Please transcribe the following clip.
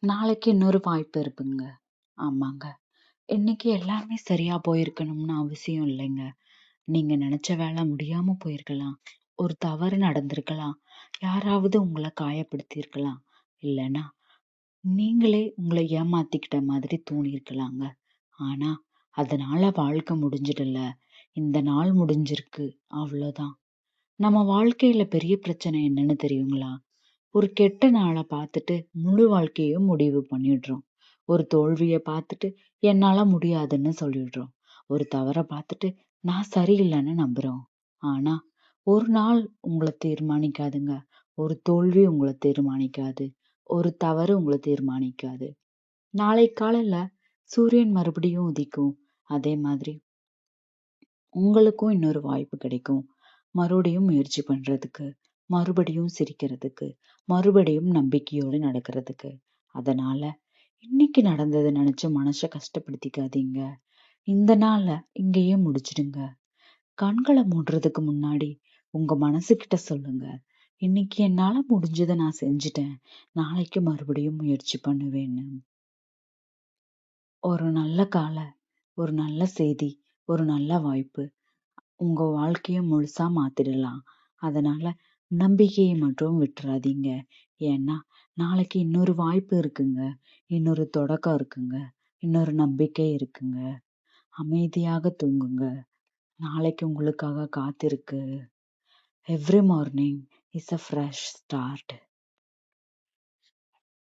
நாளைக்கு இன்னொரு வாய்ப்பு இருக்குங்க. ஆமாங்க. இன்னைக்கு எல்லாமே சரியா போயிருக்கணும்னு அவசியம் இல்லைங்க. நீங்க நினைச்ச வேலை முடியாம போயிருக்கலாம். ஒரு தவறு நடந்திருக்கலாம். யாராவது உங்கள காயப்படுத்தியிருக்கலாம். இல்லன்னா, நீங்களே உங்கள ஏமாத்திக்கிட்ட மாதிரி தோணியிருக்கலாங்க. ஆனா, அதனால வாழ்க்கை முடிஞ்சிடல. இந்த நாள் முடிஞ்சிருக்கு. அவ்வளோதான். நம்ம வாழ்க்கையில பெரிய பிரச்சனை என்னன்னு தெரியுங்களா? ஒரு கெட்ட நாள பார்த்துட்டு முழு வாழ்க்கையும் முடிவு பண்ணிடுறோம். ஒரு தோல்விய பார்த்துட்டு என்னால முடியாதுன்னு சொல்லிடுறோம். ஒரு தவற பார்த்துட்டு நான் சரியில்லன்னு நம்புறோம். ஆனா, ஒரு நாள் உங்கள தீர்மானிக்காதுங்க. ஒரு தோல்வி உங்கள தீர்மானிக்காது. ஒரு தவறு உங்கள தீர்மானிக்காது. நாளை காலையில சூரியன் மறுபடியும் உதிக்கும். அதே மாதிரி உங்களுக்கும் இன்னொரு வாய்ப்பு கிடைக்கும். மறுபடியும் முயற்சி பண்றதுக்கு, மறுபடியும் சிரிக்கிறதுக்கு, மறுபடியும் நம்பிக்கையோடு நடக்கிறதுக்கு. அதனால இன்னைக்கு நடந்தத நினைச்சு மனச கஷ்டப்படுத்திக்காதீங்க. இந்த நாள இங்கேயே முடிச்சிடுங்க. கண்கள மூடுறதுக்கு முன்னாடி உங்க மனசுகிட்ட சொல்லுங்க. இன்னைக்கு என்னால முடிஞ்சத நான் செஞ்சுட்டேன். நாளைக்கு மறுபடியும் முயற்சி பண்ணுவேன்னு. ஒரு நல்ல கால, ஒரு நல்ல செய்தி, ஒரு நல்ல வாய்ப்பு உங்க வாழ்க்கைய முழுசா மாத்திடலாம். அதனால நம்பிக்கைய மட்டும் விட்டுறாதீங்க. ஏன்னா, நாளைக்கு இன்னொரு வாய்ப்பு இருக்குங்க. இன்னொரு தொடக்கம் இருக்குங்க. இன்னொரு நம்பிக்கை இருக்குங்க. அமைதியாக தூங்குங்க. நாளைக்கு உங்களுக்காக காத்திருக்கு. Every morning is a fresh start.